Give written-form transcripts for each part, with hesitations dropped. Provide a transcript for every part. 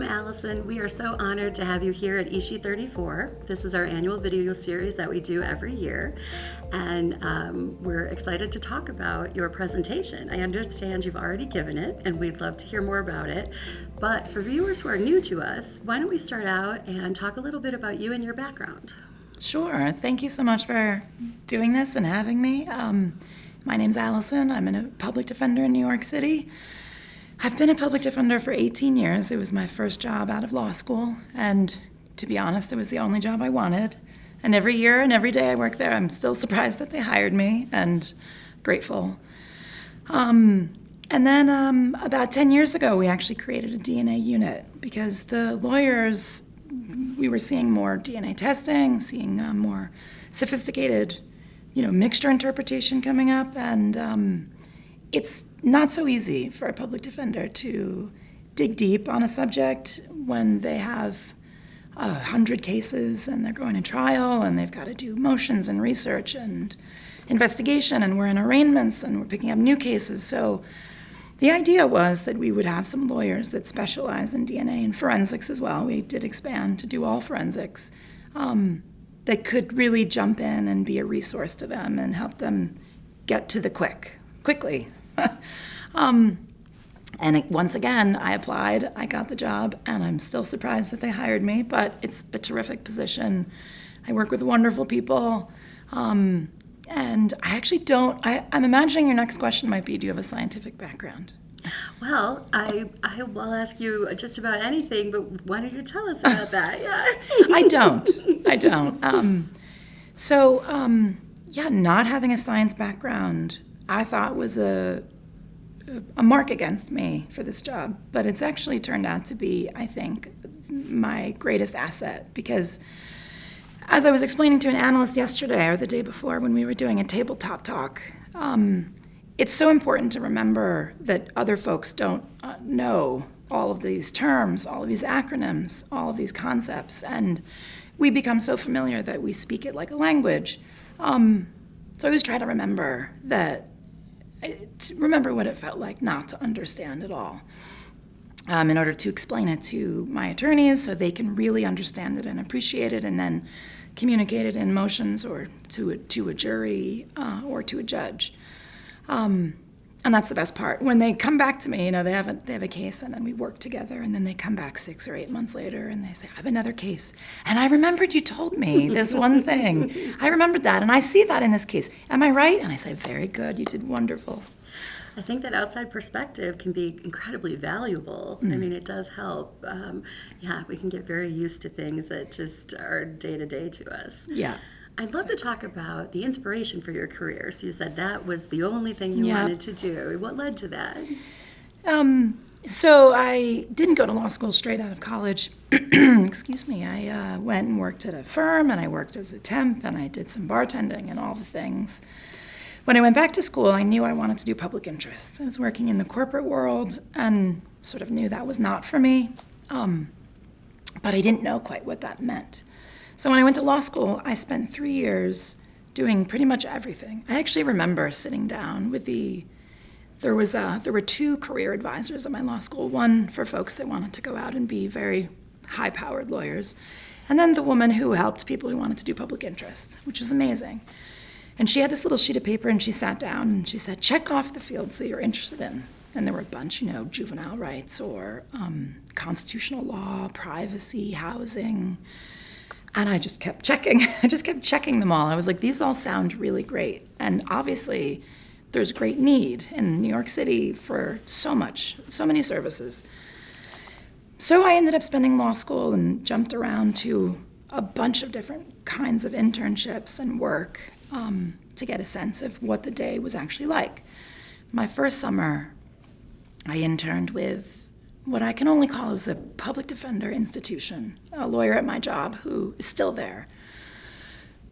Allison. We are so honored to have you here at ISHI 34. This is our annual video series that we do every year, and we're excited to talk about your presentation. I understand you've already given it, and we'd love to hear more about it. But for viewers who are new to us, why don't we start out and talk a little bit about you and your background? Sure. Thank you so much for doing this and having me. My name's Allison. I'm a public defender in New York City. I've been a public defender for 18 years. It was my first job out of law school, and to be honest, it was the only job I wanted. And every year and every day I work there, I'm still surprised that they hired me and grateful. And then about 10 years ago, we actually created a DNA unit because the lawyers, we were seeing more DNA testing, seeing more sophisticated, mixture interpretation coming up, and it's not so easy for a public defender to dig deep on a subject when they have 100 cases and they're going to trial and they've got to do motions and research and investigation, and we're in arraignments and we're picking up new cases. So the idea was that we would have some lawyers that specialize in DNA and forensics as well. We did expand to do all forensics, that could really jump in and be a resource to them and help them get to the quickly. Once again, I applied, I got the job, and I'm still surprised that they hired me, but it's a terrific position. I work with wonderful people, and I actually I'm imagining your next question might be, do you have a scientific background? Well, I will ask you just about anything, but why don't you tell us about that? Yeah. I don't. Not having a science background, I thought was a mark against me for this job, but it's actually turned out to be, I think, my greatest asset, because as I was explaining to an analyst yesterday or the day before when we were doing a tabletop talk, it's so important to remember that other folks don't know all of these terms, all of these acronyms, all of these concepts, and we become so familiar that we speak it like a language. So I always try to remember what it felt like not to understand it all, in order to explain it to my attorneys so they can really understand it and appreciate it, and then communicate it in motions or to a jury or to a judge. And that's the best part. When they come back to me, they have a case, and then we work together, and then they come back 6 or 8 months later, and they say, I have another case, and I remembered you told me this one thing. I remembered that, and I see that in this case. Am I right? And I say, very good, you did wonderful. I think that outside perspective can be incredibly valuable. I mean, it does help. We can get very used to things that just are day-to-day to us. Yeah. I'd love to talk about the inspiration for your career. So you said that was the only thing you wanted to do. What led to that? So I didn't go to law school straight out of college. Excuse me. I went and worked at a firm, and I worked as a temp, and I did some bartending and all the things. When I went back to school, I knew I wanted to do public interest. I was working in the corporate world and sort of knew that was not for me, but I didn't know quite what that meant. So when I went to law school, I spent 3 years doing pretty much everything. I actually remember sitting down with there were 2 career advisors at my law school, one for folks that wanted to go out and be very high-powered lawyers, and then the woman who helped people who wanted to do public interest, which was amazing. And she had this little sheet of paper, and she sat down, and she said, check off the fields that you're interested in. And there were a bunch, juvenile rights or constitutional law, privacy, housing. And I just kept checking. I just kept checking them all. I was like, these all sound really great. And obviously, there's great need in New York City for so many services. So I ended up spending law school and jumped around to a bunch of different kinds of internships and work to get a sense of what the day was actually like. My first summer, I interned with what I can only call as a public defender institution, a lawyer at my job who is still there,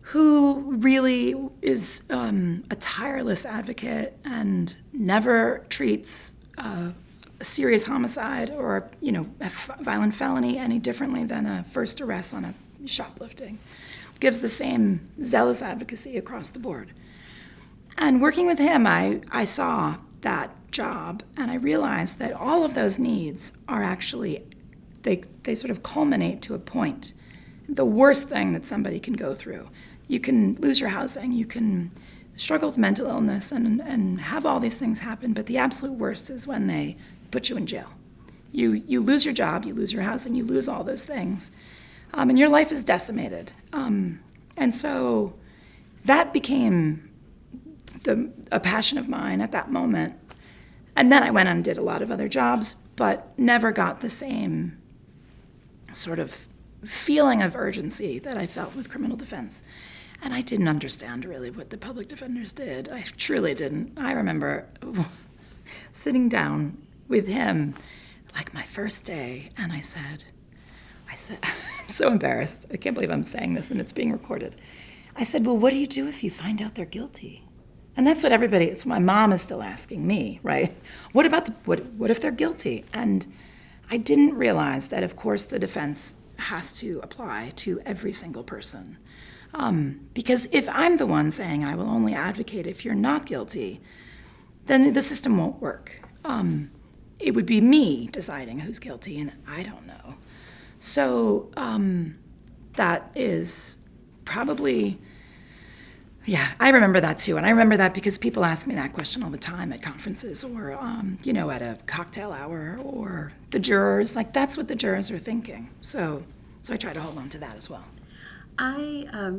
who really is a tireless advocate and never treats a serious homicide or a violent felony any differently than a first arrest on a shoplifting. Gives the same zealous advocacy across the board. And working with him, I saw that job, and I realized that all of those needs are actually they sort of culminate to a point. The worst thing that somebody can go through. You can lose your housing, you can struggle with mental illness and have all these things happen, but the absolute worst is when they put you in jail. You lose your job, you lose your housing, you lose all those things, and your life is decimated. And so that became a passion of mine at that moment. And then I went on and did a lot of other jobs, but never got the same sort of feeling of urgency that I felt with criminal defense. And I didn't understand really what the public defenders did. I truly didn't. I remember sitting down with him like my first day, and I said, I'm so embarrassed. I can't believe I'm saying this and it's being recorded. I said, well, what do you do if you find out they're guilty? And that's what it's my mom is still asking me, right? What about what if they're guilty? And I didn't realize that, of course, the defense has to apply to every single person. Because if I'm the one saying I will only advocate if you're not guilty, then the system won't work. It would be me deciding who's guilty, and I don't know. So that is probably, yeah, I remember that too. And I remember that because people ask me that question all the time at conferences or, at a cocktail hour, or the jurors, like that's what the jurors are thinking. So I try to hold on to that as well.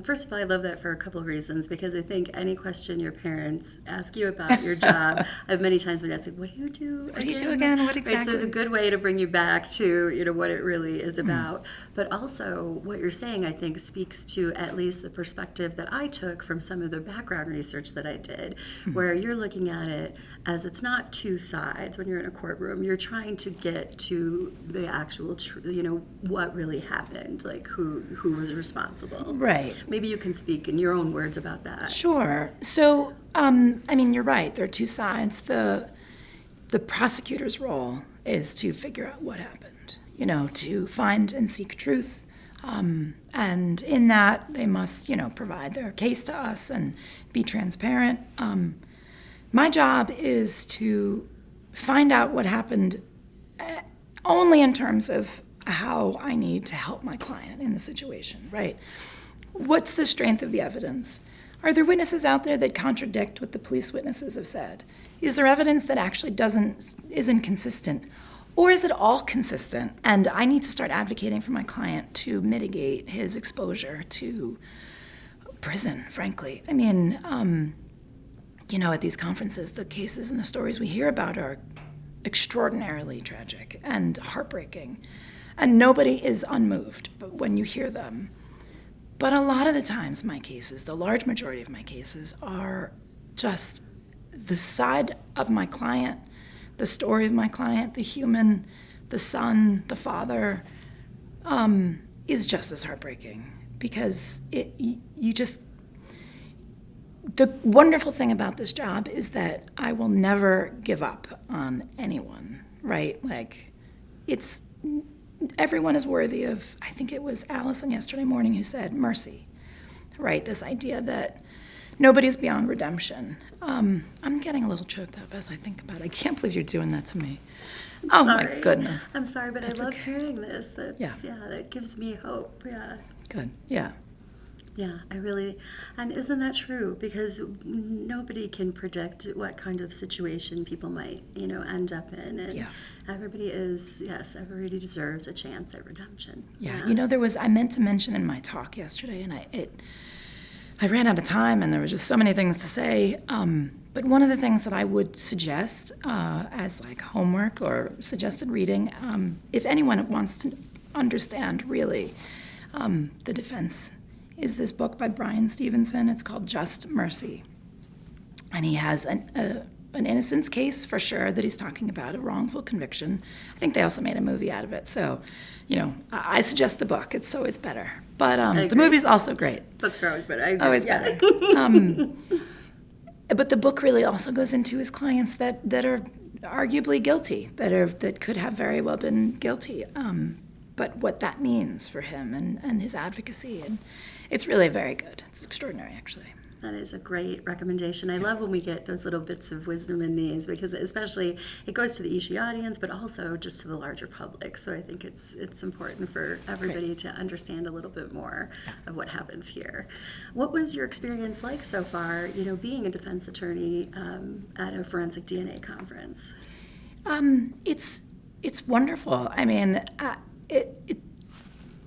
First of all, I love that for a couple of reasons, because I think any question your parents ask you about your job, I've many times been asked, what do you do again? What do you do again? What exactly? Right, so it's a good way to bring you back to, what it really is about. But also, what you're saying, I think, speaks to at least the perspective that I took from some of the background research that I did, where you're looking at it as it's not two sides when you're in a courtroom. You're trying to get to the actual, what really happened, like who was responsible. Right. Maybe you can speak in your own words about that. Sure. So, you're right. There are two sides. The prosecutor's role is to figure out what happened, to find and seek truth. And in that, they must, provide their case to us and be transparent. My job is to find out what happened only in terms of how I need to help my client in the situation, right? What's the strength of the evidence? Are there witnesses out there that contradict what the police witnesses have said? Is there evidence that actually isn't consistent? Or is it all consistent? And I need to start advocating for my client to mitigate his exposure to prison, frankly. At these conferences, the cases and the stories we hear about are extraordinarily tragic and heartbreaking. And nobody is unmoved when you hear them. But a lot of the times my cases, the large majority of my cases, are just the side of my client, the story of my client, the human, the son, the father, is just as heartbreaking. Because the wonderful thing about this job is that I will never give up on anyone, right? Like, everyone is worthy of, I think it was Allison yesterday morning who said, mercy, right? This idea that nobody is beyond redemption. I'm getting a little choked up as I think about it. I can't believe you're doing that to me. Oh, sorry. My goodness. I'm sorry, but That's I love okay. hearing this. That gives me hope. Yeah. Good, yeah. Yeah, and isn't that true? Because nobody can predict what kind of situation people might, end up in. And everybody everybody deserves a chance at redemption. Yeah. I meant to mention in my talk yesterday, and I ran out of time, and there were just so many things to say. But one of the things that I would suggest as like homework or suggested reading, if anyone wants to understand really the defense, is this book by Brian Stevenson. It's called Just Mercy. And he has an innocence case for sure that he's talking about, a wrongful conviction. I think they also made a movie out of it. So, I suggest the book. It's always better. But the movie's also great. Books are always better. I agree. Always better. But the book really also goes into his clients that are arguably guilty, that could have very well been guilty. But what that means for him and his advocacy. And it's really very good. It's extraordinary, actually. That is a great recommendation. I love when we get those little bits of wisdom in these, because especially it goes to the ISHI audience, but also just to the larger public. So I think it's important for everybody to understand a little bit more of what happens here. What was your experience like so far, being a defense attorney at a forensic DNA conference? It's wonderful. I mean, it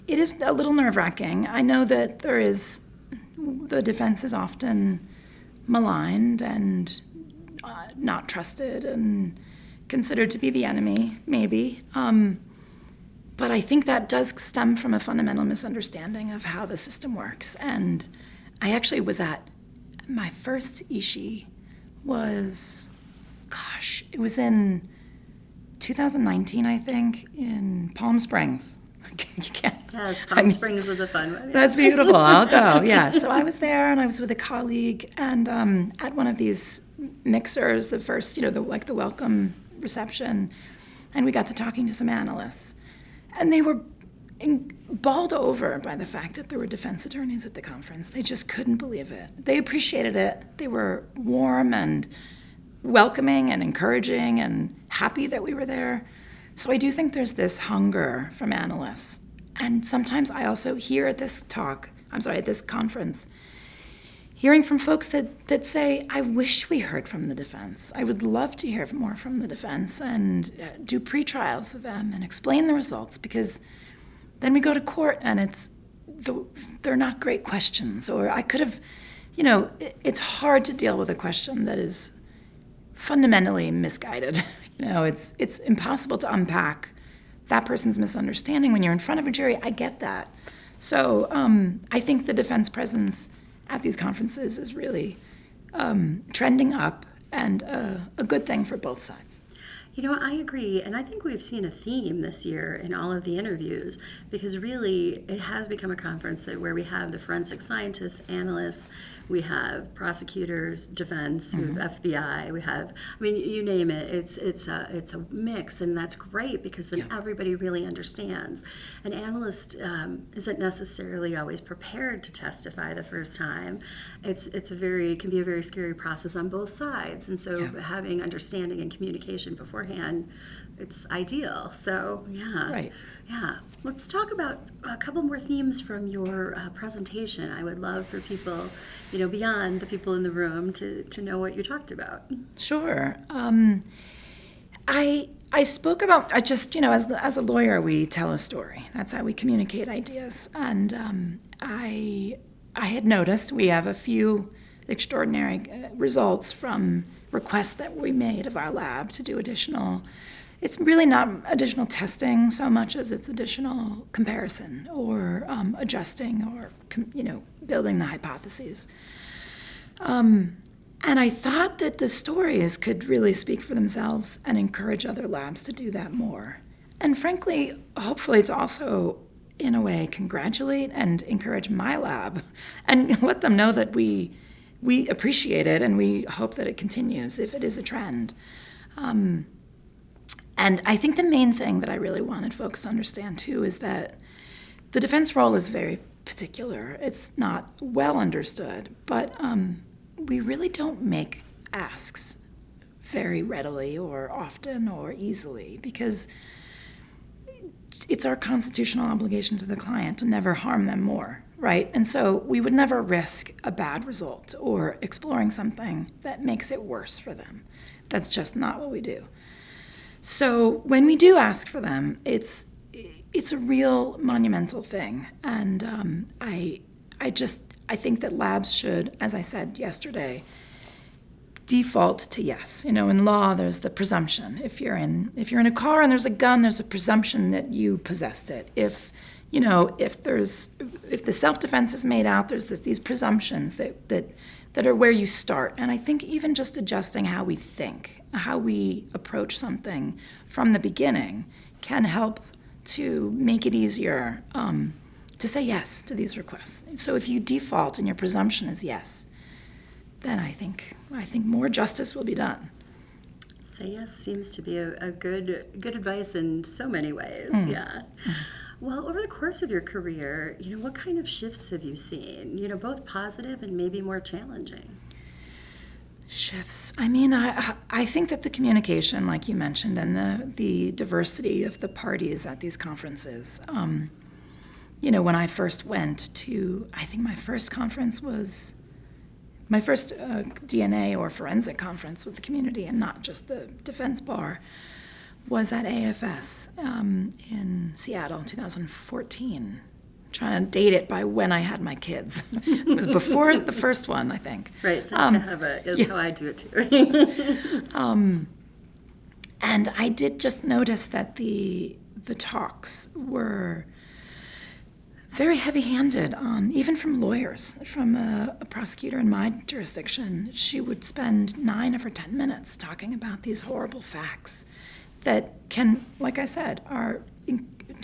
is a little nerve-wracking. I know that the defense is often maligned and not trusted and considered to be the enemy, maybe. But I think that does stem from a fundamental misunderstanding of how the system works. And I actually was at my first ISHI it was in 2019, I think, in Palm Springs. Yes, Palm Springs was a fun one. That's beautiful. I'll go. Yeah. So I was there, and I was with a colleague, and at one of these mixers, the first, the welcome reception, and we got to talking to some analysts, and they were bowled over by the fact that there were defense attorneys at the conference. They just couldn't believe it. They appreciated it. They were warm and welcoming and encouraging and happy that we were there. So I do think there's this hunger from analysts. And sometimes I also hear at this conference, hearing from folks that say, I wish we heard from the defense. I would love to hear more from the defense and do pre-trials with them and explain the results, because then we go to court and they're not great questions. Or I could have, it's hard to deal with a question that is fundamentally misguided. It's impossible to unpack that person's misunderstanding when you're in front of a jury. I get that. So I think the defense presence at these conferences is really trending up, and a good thing for both sides. I agree, and I think we've seen a theme this year in all of the interviews, because really it has become a conference where we have the forensic scientists, analysts, we have prosecutors, defense, we have FBI, we have, you name it. It's a mix, and that's great, because then everybody really understands. An analyst isn't necessarily always prepared to testify the first time. It can be a very scary process on both sides, and so having understanding and communication beforehand, it's ideal. So Right. Yeah, let's talk about a couple more themes from your presentation. I would love for people, beyond the people in the room, to know what you talked about. Sure. I spoke about, as a lawyer, we tell a story. That's how we communicate ideas. And I had noticed we have a few extraordinary results from requests that we made of our lab to do additional. It's really not additional testing so much as it's additional comparison or adjusting or, building the hypotheses. And I thought that the stories could really speak for themselves and encourage other labs to do that more. And frankly, hopefully it's also, in a way, congratulate and encourage my lab and let them know that we appreciate it and we hope that it continues if it is a trend. And I think the main thing that I really wanted folks to understand, too, is that the defense role is very particular. It's not well understood, but we really don't make asks very readily or often or easily, because it's our constitutional obligation to the client to never harm them more, right? And so we would never risk a bad result or exploring something that makes it worse for them. That's just not what we do. So when we do ask for them, it's a real monumental thing. And I think that labs should, as I said yesterday, default to yes. In law, there's the presumption. If you're in a car and there's a gun, there's a presumption that you possessed it. If the self-defense is made out, there's these presumptions that are where you start. And I think even just adjusting how we think, how we approach something from the beginning can help to make it easier to say yes to these requests. So if you default and your presumption is yes, then I think more justice will be done. Say yes seems to be a good advice in so many ways. Yeah. Well, over the course of your career, what kind of shifts have you seen? Both positive and maybe more challenging. Shifts. I mean, I think that the communication, like you mentioned, and the diversity of the parties at these conferences. When I first went to, I think my first conference was my first DNA or forensic conference with the community, and not just the defense bar, was at AFS in Seattle, 2014. Trying to date it by when I had my kids. It was before the first one, I think. Right, it's nice to have is how I do it too. And I did just notice that the talks were very heavy-handed on, even from lawyers, from a prosecutor in my jurisdiction. She would spend 9 of her 10 minutes talking about these horrible facts that can, like I said, are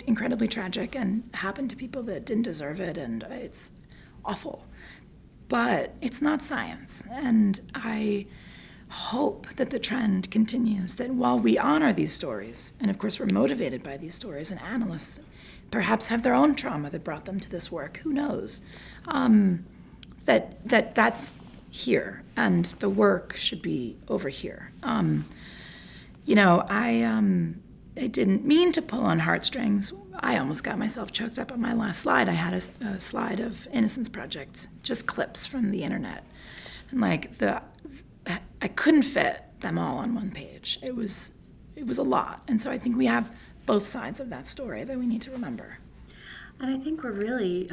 incredibly tragic and happen to people that didn't deserve it, and it's awful. But it's not science, and I hope that the trend continues, that while we honor these stories, and of course we're motivated by these stories, and analysts perhaps have their own trauma that brought them to this work, who knows, that's here, and the work should be over here. I didn't mean to pull on heartstrings. I almost got myself choked up on my last slide. I had a slide of Innocence Project, just clips from the internet. And I couldn't fit them all on one page. It was a lot. And so I think we have both sides of that story that we need to remember. And I think we're really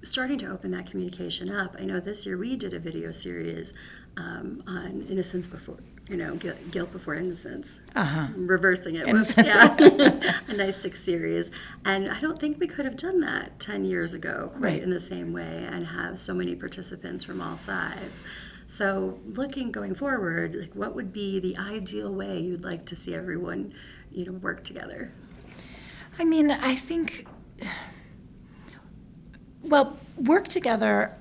starting to open that communication up. I know this year we did a video series on innocence before, guilt before innocence. Reversing it. Was, a nice 6 series. And I don't think we could have done that 10 years ago quite in the same way and have so many participants from all sides. So going forward, what would be the ideal way you'd like to see everyone, work together? I mean, I think, work together.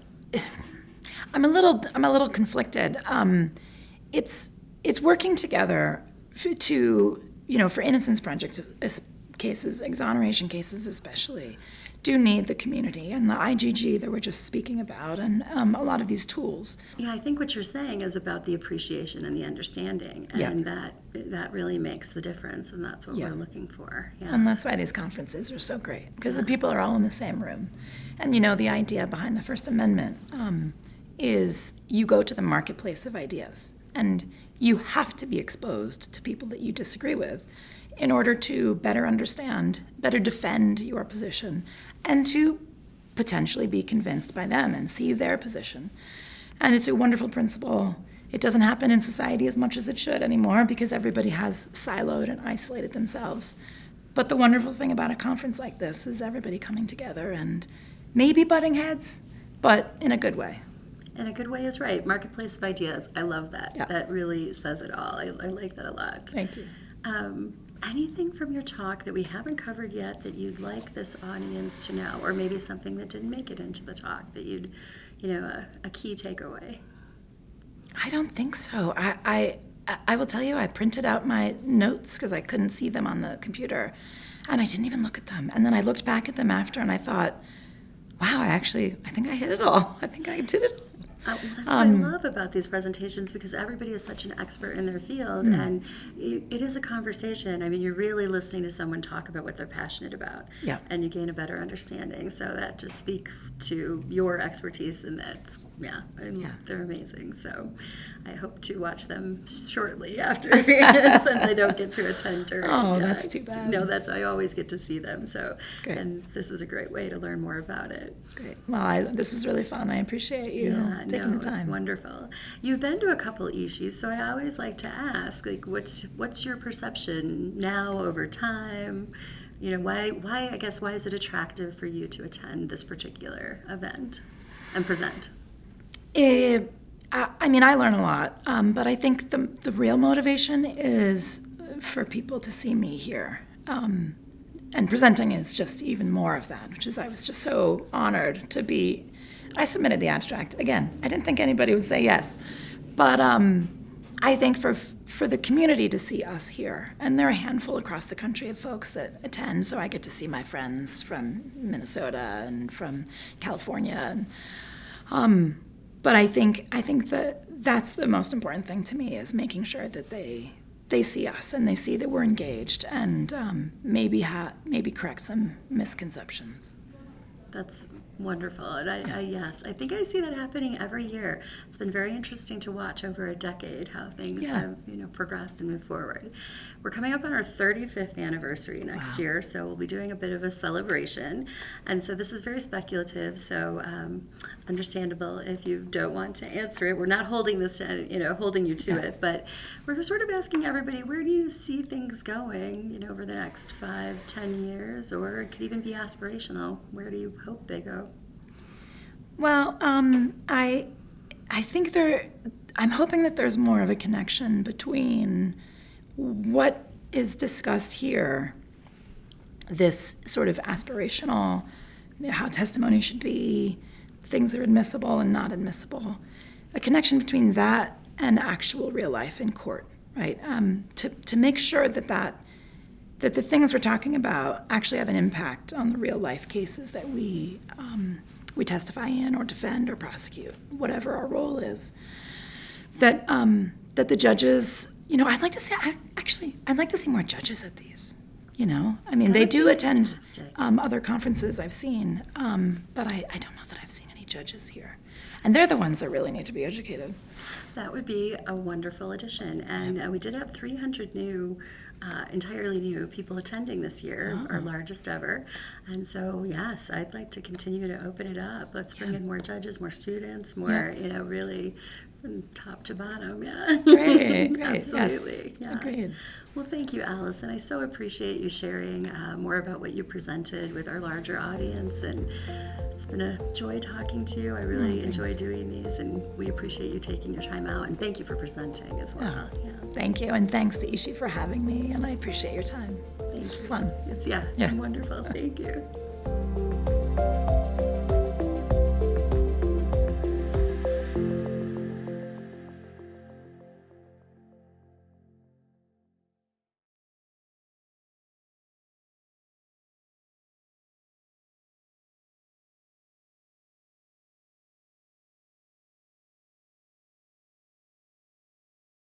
I'm a little conflicted. It's working together for Innocence Project cases, exoneration cases especially, do need the community and the IGG that we're just speaking about, and a lot of these tools. Yeah, I think what you're saying is about the appreciation and the understanding, and that really makes the difference, and that's what we're looking for. Yeah. And that's why these conferences are so great, because the people are all in the same room. And the idea behind the First Amendment is you go to the marketplace of ideas, and you have to be exposed to people that you disagree with in order to better understand, better defend your position, and to potentially be convinced by them and see their position. And it's a wonderful principle. It doesn't happen in society as much as it should anymore because everybody has siloed and isolated themselves. But the wonderful thing about a conference like this is everybody coming together and maybe butting heads, but in a good way. And a good way is right. Marketplace of ideas. I love that. Yeah. That really says it all. I like that a lot. Thank you. Anything from your talk that we haven't covered yet that you'd like this audience to know, or maybe something that didn't make it into the talk that you'd, a key takeaway? I don't think so. I will tell you, I printed out my notes because I couldn't see them on the computer, and I didn't even look at them. And then I looked back at them after, and I thought, wow, I think I hit it all. I think I did it all. That's what I love about these presentations, because everybody is such an expert in their field, and it is a conversation. I mean, you're really listening to someone talk about what they're passionate about, and you gain a better understanding. So that just speaks to your expertise, and they're amazing. So I hope to watch them shortly after, since I don't get to attend during. Oh, that's too bad. No, I always get to see them. So, great. And this is a great way to learn more about it. Great. Well, this was really fun. I appreciate you taking the time. It's wonderful. You've been to a couple ISHIs, so I always like to ask, what's your perception now over time? Why is it attractive for you to attend this particular event and present? I learn a lot, but I think the real motivation is for people to see me here. And presenting is just even more of that, which is I was just so honored to be. I submitted the abstract. Again, I didn't think anybody would say yes. But I think for the community to see us here. And there are a handful across the country of folks that attend, so I get to see my friends from Minnesota and from California. And, but I think that that's the most important thing to me, is making sure that they see us and they see that we're engaged, and maybe correct some misconceptions. That's wonderful. And yes, I think I see that happening every year. It's been very interesting to watch over a decade how things have progressed and moved forward. We're coming up on our 35th anniversary next year, so we'll be doing a bit of a celebration. And so this is very speculative, so understandable if you don't want to answer it. We're not holding this to, holding you to it, but we're sort of asking everybody, where do you see things going, over the next 5-10 years, or it could even be aspirational. Where do you hope they go? Well, I think I'm hoping that there's more of a connection between what is discussed here, this sort of aspirational, how testimony should be, things that are admissible and not admissible, a connection between that and actual real life in court, right? To make sure that the things we're talking about actually have an impact on the real life cases that we testify in or defend or prosecute, whatever our role is. That the judges, I'd like to see more judges at these. They do attend other conferences I've seen, but I don't know that I've seen any judges here. And they're the ones that really need to be educated. That would be a wonderful addition. And we did have 300 entirely new people attending this year, our largest ever. And so, yes, I'd like to continue to open it up. Let's bring in more judges, more students, more, really from top to bottom. Yeah. Great. Absolutely. Yes. Yeah. Agreed. Well, thank you, Allison. I so appreciate you sharing more about what you presented with our larger audience. And it's been a joy talking to you. I really enjoy doing these, and we appreciate you taking your time out. And thank you for presenting as well. Yeah. Thank you, and thanks to ISHI for having me, and I appreciate your time. It's fun. It's been wonderful. Thank you.